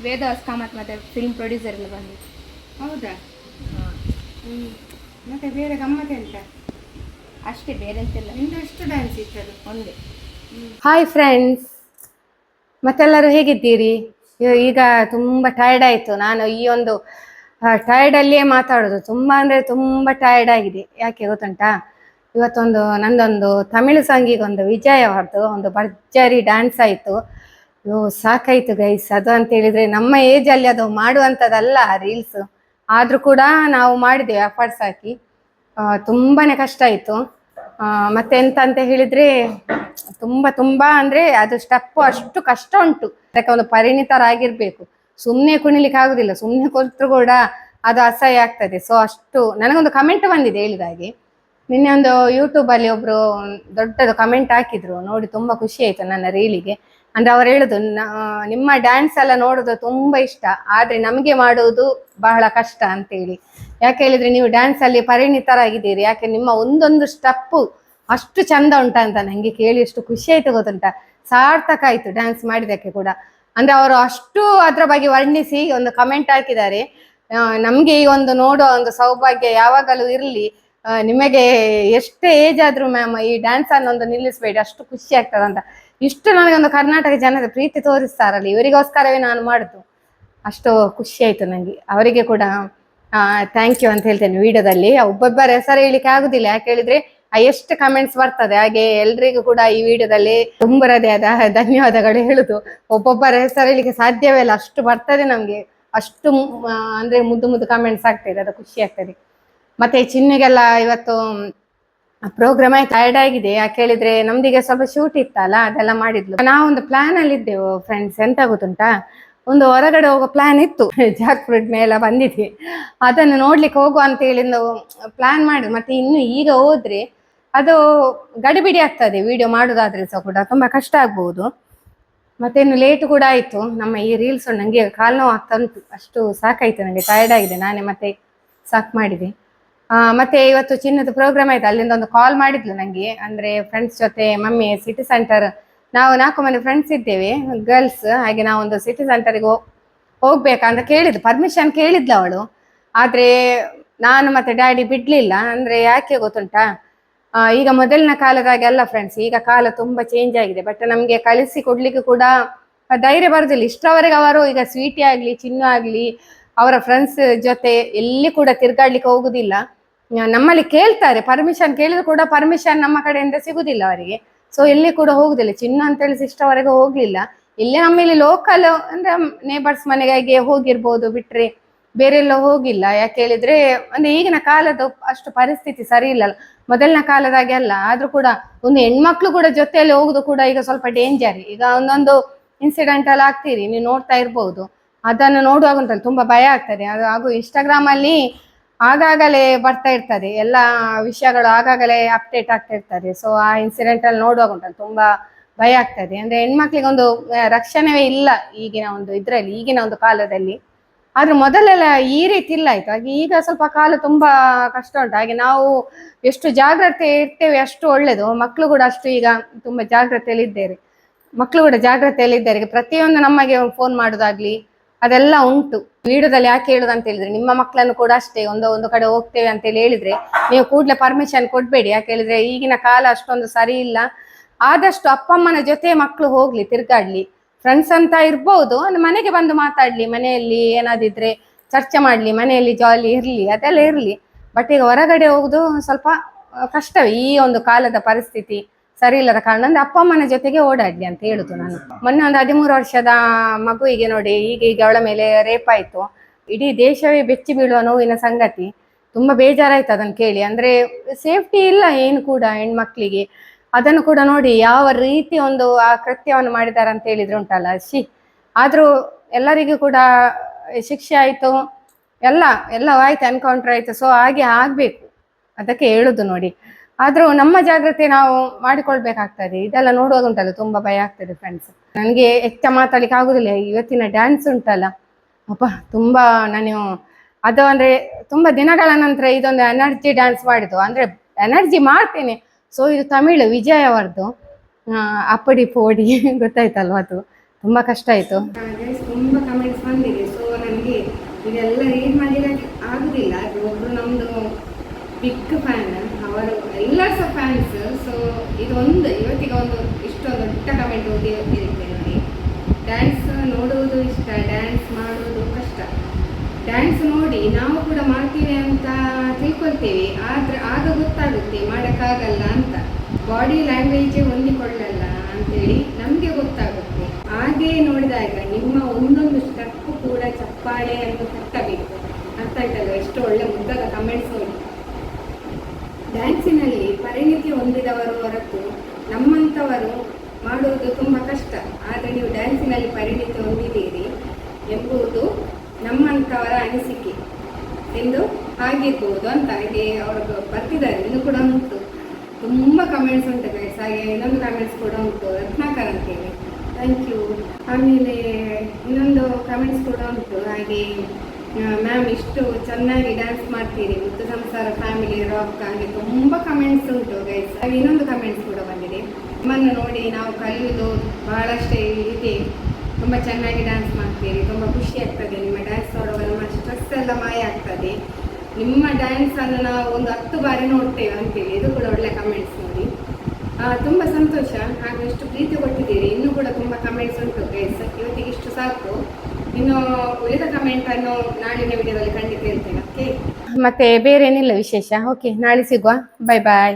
ವೇದವಾಸ್ ಕಾಮತ್ ಮತ್ತೆ ಫಿಲ್ಮ್ ಪ್ರೊಡ್ಯೂಸರ್ ಎಲ್ಲ ಬಂದಿತ್ತು. ಹೌದಾ? ಮತ್ತೆ ಬೇರೆ ಗಮ್ಮತ್ ಎಂತ? ಅಷ್ಟೇ, ಬೇರೆ ಎಂತಿಲ್ಲ. ನಿಂದು ಎಷ್ಟು ಡ್ಯಾನ್ಸ್ ಇತ್ತದು? ಒಂದೇ. ಹಾಯ್ ಫ್ರೆಂಡ್ಸ್, ಮತ್ತೆಲ್ಲರೂ ಹೇಗಿದ್ದೀರಿ? ಈಗ ತುಂಬ ಟಯರ್ಡ್ ಆಯಿತು. ನಾನು ಈ ಒಂದು ಟಯರ್ಡಲ್ಲಿಯೇ ಮಾತಾಡೋದು. ತುಂಬ ಅಂದರೆ ತುಂಬ ಟಯರ್ಡ್ ಆಗಿದೆ. ಯಾಕೆ ಗೊತ್ತುಂಟಾ? ಇವತ್ತೊಂದು ನಂದೊಂದು ತಮಿಳು ಸಾಂಗಿಗೊಂದು ವಿಜಯ್ ಅವರದ್ದು ಒಂದು ಭರ್ಜರಿ ಡ್ಯಾನ್ಸ್ ಆಯಿತು. ಸಾಕಾಯಿತು ಗೈಸ್. ಅದು ಅಂತೇಳಿದರೆ ನಮ್ಮ ಏಜಲ್ಲಿ ಅದು ಮಾಡುವಂಥದ್ದಲ್ಲ ರೀಲ್ಸ್. ಆದರೂ ಕೂಡ ನಾವು ಮಾಡಿದ್ದೇವೆ ಎಫರ್ಟ್ಸ್ ಹಾಕಿ. ತುಂಬಾ ಕಷ್ಟ ಆಯಿತು. ಮತ್ತೆ ಎಂತ ಅಂತ ಹೇಳಿದರೆ ತುಂಬ ಅಂದರೆ ಅದು ಸ್ಟೆಪ್ಪು ಅಷ್ಟು ಕಷ್ಟ ಉಂಟು. ಅದಕ್ಕೆ ಒಂದು ಪರಿಣಿತರಾಗಿರಬೇಕು. ಸುಮ್ಮನೆ ಕುಣಿಲಿಕ್ಕೆ ಆಗೋದಿಲ್ಲ. ಸುಮ್ಮನೆ ಕೊಟ್ಟರು ಕೂಡ ಅದು ಅಸಹ್ಯ ಆಗ್ತದೆ. ಸೊ ಅಷ್ಟು ನನಗೊಂದು ಕಮೆಂಟ್ ಬಂದಿದೆ ಹೇಳಿದಾಗೆ. ನಿನ್ನೆ ಒಂದು ಯೂಟ್ಯೂಬಲ್ಲಿ ಒಬ್ಬರು ದೊಡ್ಡದು ಕಮೆಂಟ್ ಹಾಕಿದ್ರು ನೋಡಿ, ತುಂಬ ಖುಷಿ ಆಯಿತು ನನ್ನ ರೀಲಿಗೆ. ಅಂದರೆ ಅವ್ರು ಹೇಳೋದು, ನಿಮ್ಮ ಡ್ಯಾನ್ಸ್ ಎಲ್ಲ ನೋಡೋದು ತುಂಬ ಇಷ್ಟ, ಆದರೆ ನಮಗೆ ಮಾಡುವುದು ಬಹಳ ಕಷ್ಟ ಅಂತೇಳಿ. ಯಾಕೆ ಹೇಳಿದರೆ ನೀವು ಡ್ಯಾನ್ಸಲ್ಲಿ ಪರಿಣಿತರಾಗಿದ್ದೀರಿ. ಯಾಕೆ ನಿಮ್ಮ ಒಂದೊಂದು ಸ್ಟೆಪ್ಪು ಅಷ್ಟು ಚಂದ ಉಂಟ ಅಂತ ನನಗೆ ಕೇಳಿ ಎಷ್ಟು ಖುಷಿ ಆಯಿತು ಗೊತ್ತುಂಟ. ಸಾರ್ಥಕ ಆಯಿತು ಡ್ಯಾನ್ಸ್ ಮಾಡಿದ್ದಕ್ಕೆ ಕೂಡ. ಅಂದರೆ ಅವರು ಅಷ್ಟು ಅದರ ಬಗ್ಗೆ ವರ್ಣಿಸಿ ಒಂದು ಕಮೆಂಟ್ ಹಾಕಿದ್ದಾರೆ. ನಮಗೆ ಈ ಒಂದು ನೋಡೋ ಒಂದು ಸೌಭಾಗ್ಯ ಯಾವಾಗಲೂ ಇರಲಿ. ನಿಮಗೆ ಎಷ್ಟೇ ಏಜ್ ಆದರೂ ಮ್ಯಾಮ್ ಈ ಡ್ಯಾನ್ಸನ್ನು ಒಂದು ನಿಲ್ಲಿಸಬೇಡಿ, ಅಷ್ಟು ಖುಷಿ ಆಗ್ತದಂತ. ಇಷ್ಟು ನನಗೊಂದು ಕರ್ನಾಟಕ ಜನದ ಪ್ರೀತಿ ತೋರಿಸ್ತಾರಲ್ಲ, ಇವರಿಗೋಸ್ಕರವೇ ನಾನು ಮಾಡೋದು. ಅಷ್ಟು ಖುಷಿ ಆಯಿತು ನನಗೆ. ಅವರಿಗೆ ಕೂಡ ಥ್ಯಾಂಕ್ ಯು ಅಂತ ಹೇಳ್ತೇನೆ. ವಿಡಿಯೋದಲ್ಲಿ ಒಬ್ಬೊಬ್ಬರ ಹೆಸರು ಹೇಳಲಿಕ್ಕೆ ಆಗುದಿಲ್ಲ, ಯಾಕೆ ಹೇಳಿದರೆ ಎಷ್ಟು ಕಮೆಂಟ್ಸ್ ಬರ್ತದೆ. ಹಾಗೆ ಎಲ್ರಿಗೂ ಕೂಡ ಈ ವಿಡಿಯೋದಲ್ಲಿ ತುಂಬರದೇ ಆದ ಧನ್ಯವಾದಗಳು ಹೇಳುದು. ಒಬ್ಬೊಬ್ಬರ ಹೆಸರು ಹೇಳಲಿಕ್ಕೆ ಸಾಧ್ಯವೇ ಇಲ್ಲ, ಅಷ್ಟು ಬರ್ತದೆ ನಮಗೆ. ಅಷ್ಟು ಅಂದರೆ ಮುದ್ದು ಕಮೆಂಟ್ಸ್ ಆಗ್ತದೆ, ಅದು ಖುಷಿ ಆಗ್ತದೆ. ಮತ್ತೆ ಚಿನ್ನಿಗೆಲ್ಲ ಇವತ್ತು ಪ್ರೋಗ್ರಾಮ್ ಆಯ್ತು, ಟಯರ್ಡ್ ಆಗಿದೆ. ಯಾಕೆ ಹೇಳಿದ್ರೆ ನಮ್ದೀಗ ಸ್ವಲ್ಪ ಶೂಟ್ ಇತ್ತಲ್ಲ, ಅದೆಲ್ಲ ಮಾಡಿದ್ಲು. ನಾವೊಂದು ಪ್ಲಾನ್ ಅಲ್ಲಿ ಇದ್ದೆವು ಫ್ರೆಂಡ್ಸ್. ಎಂತ ಗೊತ್ತುಂಟಾ, ಒಂದು ಹೊರಗಡೆ ಹೋಗೋ ಪ್ಲಾನ್ ಇತ್ತು. ಜಾಕ್ ಫ್ರೂಟ್ ಮೇಲೆ ಬಂದಿದ್ವಿ, ಅದನ್ನು ನೋಡ್ಲಿಕ್ಕೆ ಹೋಗುವ ಅಂತ ಹೇಳಿ ಪ್ಲಾನ್ ಮಾಡಿದ್ವಿ. ಮತ್ತೆ ಇನ್ನು ಈಗ ಹೋದ್ರೆ ಅದು ಗಡಿಬಿಡಿ ಆಗ್ತದೆ, ವಿಡಿಯೋ ಮಾಡೋದಾದ್ರೆ ಸಹ ಕೂಡ ತುಂಬಾ ಕಷ್ಟ ಆಗ್ಬಹುದು. ಮತ್ತೆ ಇನ್ನು ಲೇಟ್ ಕೂಡ ಆಯ್ತು. ನಮ್ಮ ಈ ರೀಲ್ಸ್ ನಂಗೆ ಕಾಲು ನೋವು ಆಗ್ತಾ ಉಂಟು, ಅಷ್ಟು ಸಾಕಾಯ್ತು ನನಗೆ, ಟಯರ್ಡ್ ಆಗಿದೆ. ನಾನೇ ಮತ್ತೆ ಸಾಕು ಮಾಡಿದೆ. ಮತ್ತೆ ಇವತ್ತು ಚಿನ್ನದ ಪ್ರೋಗ್ರಾಮ್ ಆಯ್ತು. ಅಲ್ಲಿಂದ ಒಂದು ಕಾಲ್ ಮಾಡಿದ್ಲು ನನಗೆ, ಅಂದ್ರೆ ಫ್ರೆಂಡ್ಸ್ ಜೊತೆ ಮಮ್ಮಿ ಸಿಟಿ ಸೆಂಟರ್, ನಾವು 4 ಮಂದಿ ಫ್ರೆಂಡ್ಸ್ ಇದ್ದೇವೆ ಗರ್ಲ್ಸ್. ಹಾಗೆ ನಾವೊಂದು ಸಿಟಿ ಸೆಂಟರ್ಗೆ ಹೋಗ್ಬೇಕಂತ ಕೇಳಿದ್ಲು, ಪರ್ಮಿಷನ್ ಕೇಳಿದ್ಲು ಅವಳು. ಆದ್ರೆ ನಾನು ಮತ್ತೆ ಡ್ಯಾಡಿ ಬಿಡ್ಲಿಲ್ಲ. ಅಂದ್ರೆ ಯಾಕೆ ಗೊತ್ತುಂಟಾ, ಈಗ ಮೊದಲಿನ ಕಾಲದಾಗೆ ಅಲ್ಲ ಫ್ರೆಂಡ್ಸ್, ಈಗ ಕಾಲ ತುಂಬಾ ಚೇಂಜ್ ಆಗಿದೆ. ಬಟ್ ನಮ್ಗೆ ಕಳಿಸಿ ಕೊಡ್ಲಿಕ್ಕೆ ಕೂಡ ಧೈರ್ಯ ಬರುದಿಲ್ಲ. ಇಷ್ಟರವರೆಗೆ ಅವರು ಈಗ ಸ್ವೀಟಿ ಆಗ್ಲಿ ಚಿನ್ನು ಆಗ್ಲಿ ಅವರ ಫ್ರೆಂಡ್ಸ್ ಜೊತೆ ಎಲ್ಲಿ ಕೂಡ ತಿರ್ಗಾಡ್ಲಿಕ್ಕೆ ಹೋಗುದಿಲ್ಲ. ನಮ್ಮಲ್ಲಿ ಕೇಳ್ತಾರೆ, ಪರ್ಮಿಷನ್ ಕೇಳಿದ್ರು ಕೂಡ ಪರ್ಮಿಷನ್ ನಮ್ಮ ಕಡೆಯಿಂದ ಸಿಗುದಿಲ್ಲ ಅವರಿಗೆ. ಸೊ ಎಲ್ಲಿ ಕೂಡ ಹೋಗುದಿಲ್ಲ. ಚಿನ್ನು ಅಂತ ಹೇಳಿ ಇಷ್ಟವರೆಗೆ ಹೋಗ್ಲಿಲ್ಲ. ಇಲ್ಲೇ ನಮ್ಮಲ್ಲಿ ಲೋಕಲ್ ಅಂದ್ರೆ ನೇಬರ್ಸ್ ಮನೆಗೆ ಹೋಗಿರ್ಬೋದು, ಬಿಟ್ರೆ ಬೇರೆ ಎಲ್ಲ ಹೋಗಿಲ್ಲ. ಯಾಕೆ ಹೇಳಿದ್ರೆ ಅಂದ್ರೆ ಈಗಿನ ಕಾಲದ ಅಷ್ಟು ಪರಿಸ್ಥಿತಿ ಸರಿ ಇಲ್ಲ, ಮೊದಲಿನ ಕಾಲದಾಗೆ ಅಲ್ಲ. ಆದ್ರೂ ಕೂಡ ಒಂದು ಹೆಣ್ಮಕ್ಳು ಕೂಡ ಜೊತೆಯಲ್ಲಿ ಹೋಗುದು ಕೂಡ ಈಗ ಸ್ವಲ್ಪ ಡೇಂಜರ್. ಈಗ ಒಂದೊಂದು ಇನ್ಸಿಡೆಂಟಲ್ ಆಗ್ತೀರಿ, ನೀವು ನೋಡ್ತಾ ಇರ್ಬೋದು. ಅದನ್ನು ನೋಡುವಾಗ ಉಂಟಲ್ಲ ತುಂಬ ಭಯ ಆಗ್ತದೆ. ಅದು ಹಾಗೂ ಇನ್ಸ್ಟಾಗ್ರಾಮಲ್ಲಿ ಆಗಾಗಲೇ ಬರ್ತಾ ಇರ್ತದೆ, ಎಲ್ಲ ವಿಷಯಗಳು ಆಗಾಗಲೇ ಅಪ್ಡೇಟ್ ಆಗ್ತಾ ಇರ್ತದೆ. ಸೊ ಆ ಇನ್ಸಿಡೆಂಟಲ್ಲಿ ನೋಡುವಾಗ ಉಂಟಲ್ಲ ತುಂಬ ಭಯ ಆಗ್ತದೆ. ಅಂದರೆ ಹೆಣ್ಮಕ್ಳಿಗೆ ಒಂದು ರಕ್ಷಣೆವೇ ಇಲ್ಲ ಈಗಿನ ಒಂದು ಇದರಲ್ಲಿ, ಈಗಿನ ಒಂದು ಕಾಲದಲ್ಲಿ. ಆದ್ರೆ ಮೊದಲೆಲ್ಲ ಈ ರೀತಿ ಇಲ್ಲ ಆಯ್ತು. ಹಾಗೆ ಈಗ ಸ್ವಲ್ಪ ಕಾಲ ತುಂಬಾ ಕಷ್ಟ ಉಂಟು. ಹಾಗೆ ನಾವು ಎಷ್ಟು ಜಾಗ್ರತೆ ಇರ್ತೇವೆ ಅಷ್ಟು ಒಳ್ಳೇದು. ಮಕ್ಕಳು ಕೂಡ ಅಷ್ಟು ಈಗ ತುಂಬಾ ಜಾಗ್ರತೆಯಲ್ಲಿ ಇದ್ದಾರೆ. ಮಕ್ಕಳು ಕೂಡ ಜಾಗ್ರತೆಯಲ್ಲಿ ಇದ್ದಾರೆ. ಈಗ ಪ್ರತಿಯೊಂದು ನಮಗೆ ಫೋನ್ ಮಾಡೋದಾಗ್ಲಿ ಅದೆಲ್ಲ ಉಂಟು. ವಿಡಿಯೋದಲ್ಲಿ ಯಾಕೆ ಹೇಳುದು ಅಂತ ಹೇಳಿದ್ರೆ, ನಿಮ್ಮ ಮಕ್ಕಳನ್ನು ಕೂಡ ಅಷ್ಟೇ ಒಂದು ಕಡೆ ಹೋಗ್ತೇವೆ ಅಂತ ಹೇಳಿದ್ರೆ ನೀವು ಕೂಡಲೇ ಪರ್ಮಿಷನ್ ಕೊಡ್ಬೇಡಿ. ಯಾಕೆ ಹೇಳಿದ್ರೆ ಈಗಿನ ಕಾಲ ಅಷ್ಟೊಂದು ಸರಿ ಇಲ್ಲ. ಆದಷ್ಟು ಅಪ್ಪ ಅಮ್ಮನ ಜೊತೆ ಮಕ್ಕಳು ಹೋಗ್ಲಿ, ತಿರ್ಗಾಡ್ಲಿ. ಫ್ರೆಂಡ್ಸ್ ಅಂತ ಇರ್ಬೋದು, ಅಂದ್ರೆ ಮನೆಗೆ ಬಂದು ಮಾತಾಡ್ಲಿ, ಮನೆಯಲ್ಲಿ ಏನಾದಿದ್ರೆ ಚರ್ಚೆ ಮಾಡ್ಲಿ, ಮನೆಯಲ್ಲಿ ಜಾಲಿ ಇರ್ಲಿ, ಅದೆಲ್ಲ ಇರ್ಲಿ. ಬಟ್ ಈಗ ಹೊರಗಡೆ ಹೋಗುದು ಸ್ವಲ್ಪ ಕಷ್ಟವೇ. ಈ ಒಂದು ಕಾಲದ ಪರಿಸ್ಥಿತಿ ಸರಿ ಇಲ್ಲದ ಕಾರಣ ಅಂದ್ರೆ ಅಪ್ಪ ಅಮ್ಮನ ಜೊತೆಗೆ ಓಡಾಡ್ಲಿ ಅಂತ ಹೇಳುದು ನಾನು. ಮೊನ್ನೆ ಒಂದು 13 ವರ್ಷದ ಮಗುವಿಗೆ ನೋಡಿ ಈಗ ಅವಳ ಮೇಲೆ ರೇಪ್ ಆಯ್ತು. ಇಡೀ ದೇಶವೇ ಬೆಚ್ಚಿ ಬೀಳುವ ನೋವಿನ ಸಂಗತಿ. ತುಂಬಾ ಬೇಜಾರಾಯ್ತು ಅದನ್ನು ಕೇಳಿ. ಅಂದ್ರೆ ಸೇಫ್ಟಿ ಇಲ್ಲ ಏನು ಕೂಡ ಹೆಣ್ಮಕ್ಳಿಗೆ. ಅದನ್ನು ಕೂಡ ನೋಡಿ ಯಾವ ರೀತಿ ಒಂದು ಆ ಕೃತ್ಯವನ್ನು ಮಾಡಿದ್ದಾರೆ ಅಂತ ಹೇಳಿದ್ರೆ ಉಂಟಲ್ಲ, ಆದ್ರೂ ಎಲ್ಲರಿಗೂ ಕೂಡ ಶಿಕ್ಷೆ ಆಯ್ತು, ಎಲ್ಲ ಆಯ್ತು, ಎನ್ಕೌಂಟರ್ ಆಯ್ತು. ಸೊ ಹಾಗೆ ಆಗ್ಬೇಕು, ಅದಕ್ಕೆ ಹೇಳುದು ನೋಡಿ. ಆದ್ರೂ ನಮ್ಮ ಜಾಗ್ರತೆ ನಾವು ಮಾಡಿಕೊಳ್ಬೇಕಾಗ್ತದೆ. ಇದೆಲ್ಲ ನೋಡುವಾಗ ಉಂಟಲ್ಲ ತುಂಬಾ ಭಯ ಆಗ್ತದೆ ಫ್ರೆಂಡ್ಸ್. ನನಗೆ ಹೆಚ್ಚ ಮಾತಾಡ್ಲಿಕ್ಕೆ ಆಗುದಿಲ್ಲ. ಇವತ್ತಿನ ಡ್ಯಾನ್ಸ್ ಉಂಟಲ್ಲ ಅಪ್ಪ ತುಂಬಾ, ನಾನು ಅದು ಅಂದ್ರೆ ತುಂಬಾ ದಿನಗಳ ನಂತರ ಇದೊಂದು ಎನರ್ಜಿ ಡ್ಯಾನ್ಸ್ ಮಾಡಿದ್ದು. ಅಂದ್ರೆ ಎನರ್ಜಿ ಮಾಡ್ತೇನೆ. ಸೊ ಇದು ತಮಿಳು, ವಿಜಯ್ ಅವರದ್ದು ಅಪ್ಪಡಿ ಪೋಡಿ ಗೊತ್ತಾಯ್ತಲ್ವ, ಅದು ತುಂಬಾ ಕಷ್ಟ ಆಯ್ತು. ತುಂಬಾ ಕಮೆಂಟ್ಸ್ ಬಂದಿದೆ. ಸೊ ನನಗೆ ಇದೆಲ್ಲ ರೀಡ್ ಮಾಡಲಿಕ್ಕೆ ಆಗುದಿಲ್ಲ. ಒಬ್ರು ನಮ್ದು ಬಿಗ್ ಫ್ಯಾನ್, ಅವರು ಎಲ್ಲ ಸಹ ಫ್ಯಾನ್ಸ್. ಸೊ ಇದೊಂದು ಇವತ್ತಿಗೆ ಒಂದು ಇಷ್ಟೊಂದು ದೊಡ್ಡ ಕಮೆಂಟ್ ಓದಿರುತ್ತೆ ನೋಡಿ. ಡ್ಯಾನ್ಸ್ ನೋಡುವುದು ಇಷ್ಟ, ಡ್ಯಾನ್ಸ್ ಮಾಡುವುದು ಕಷ್ಟ. ಡ್ಯಾನ್ಸ್ ನೋಡಿ ನಾವು ಕೂಡ ಮಾಡ್ತೀವಿ ಅಂತ ತಿಳ್ಕೊಳ್ತೇವೆ, ಆದ್ರೆ ಆಗ ಗೊತ್ತಾಗುತ್ತೆ ಮಾಡೋಕ್ಕಾಗಲ್ಲ ಅಂತ. ಬಾಡಿ ಲ್ಯಾಂಗ್ವೇಜ್ ಹೊಂದಿಕೊಳ್ಳಲ್ಲ ಅಂತೇಳಿ ನಮಗೆ ಗೊತ್ತಾಗುತ್ತೆ. ಹಾಗೆ ನೋಡಿದಾಗ ನಿಮ್ಮ ಒಂದೊಂದು ಸ್ಟೆಪ್ ಕೂಡ ಚಪ್ಪಾಳೆಯನ್ನು ತಟ್ಟಬೇಕು. ಅರ್ಥ ಆಯ್ತಲ್ಲ? ಎಷ್ಟು ಒಳ್ಳೆ ಮುದ್ದದ ಕಮೆಂಟ್ಸ್ ನೋಡಿ. ಡ್ಯಾನ್ಸಿನಲ್ಲಿ ಪರಿಣಿತಿ ಹೊಂದಿದವರು ಹೊರತು ನಮ್ಮಂಥವರು ಮಾಡುವುದು ತುಂಬ ಕಷ್ಟ. ಆದರೆ ನೀವು ಡ್ಯಾನ್ಸಿನಲ್ಲಿ ಪರಿಣಿತಿ ಹೊಂದಿದ್ದೀರಿ ಎಂಬುದು ನಮ್ಮಂಥವರ ಅನಿಸಿಕೆ ಎಂದು ಆಗಿರ್ಬೋದು ಅಂತ. ಹಾಗೆ ಅವ್ರಿಗೆ ಬರ್ತಿದ್ದಾರೆ, ಇನ್ನು ಕೂಡ ಉಂಟು, ತುಂಬ ಕಮೆಂಟ್ಸ್ ಉಂಟು ಗೈಸ್. ಹಾಗೆ ಇನ್ನೊಂದು ಕಮೆಂಟ್ಸ್ ಕೂಡ ಉಂಟು, ರತ್ನಾಕರ್ ಅಂತೇಳಿ, ಥ್ಯಾಂಕ್ ಯು. ಆಮೇಲೆ ಇನ್ನೊಂದು ಕಮೆಂಟ್ಸ್ ಕೂಡ ಉಂಟು, ಹಾಗೆ ಮ್ಯಾಮ್ ಇಷ್ಟು ಚೆನ್ನಾಗಿ ಡ್ಯಾನ್ಸ್ ಮಾಡ್ತೀರಿ, ಮುದ್ದು ಸಂಸಾರ, ಫ್ಯಾಮಿಲಿ, ರಾಕ್, ಹಾಗೆ ತುಂಬ ಕಮೆಂಟ್ಸ್ ಉಂಟು ಗೈಸ್. ಹಾಗೆ ಇನ್ನೊಂದು ಕಮೆಂಟ್ಸ್ ಕೂಡ ಬಂದಿದೆ, ನಿಮ್ಮನ್ನು ನೋಡಿ ನಾವು ಕಲಿಯುವುದು ಬಹಳಷ್ಟೇ ಇದೆ, ತುಂಬ ಚೆನ್ನಾಗಿ ಡ್ಯಾನ್ಸ್ ಮಾಡ್ತೀರಿ, ತುಂಬ ಖುಷಿ ಆಗ್ತದೆ ನಿಮ್ಮ ಡ್ಯಾನ್ಸ್ ನೋಡುವಾಗ, ನಮ್ಮ ಸ್ಟ್ರೆಸ್ ಎಲ್ಲ ಮಾಯ ಆಗ್ತದೆ, ನಿಮ್ಮ ಡ್ಯಾನ್ಸನ್ನು ನಾವು ಒಂದು 10 ಬಾರಿ ನೋಡ್ತೇವೆ ಅಂತೇಳಿ. ಇದು ಕೂಡ ಒಳ್ಳೆ ಕಮೆಂಟ್ಸ್ ನೋಡಿ, ತುಂಬ ಸಂತೋಷ. ಹಾಗೆ ಇಷ್ಟು ಪ್ರೀತಿ ಕೊಟ್ಟಿದ್ದೀರಿ. ಇನ್ನೂ ಕೂಡ ತುಂಬ ಕಮೆಂಟ್ಸ್ ಉಂಟು ಗೈಸ್. ಇವತ್ತಿಗೆ ಇಷ್ಟು ಸಾಕು. ಇನ್ನು ಉಳಿದ ಕಮೆಂಟನ್ನು ನಾಳಿನ ವಿಡಿಯೋದಲ್ಲಿ ಖಂಡಿತ ಹೇಳ್ತೇನೆ. ಓಕೆ, ಮತ್ತೆ ಬೇರೆ ಏನಿಲ್ಲ ವಿಶೇಷ. ಓಕೆ, ನಾಳೆ ಸಿಗುವ. ಬಾಯ್ ಬಾಯ್.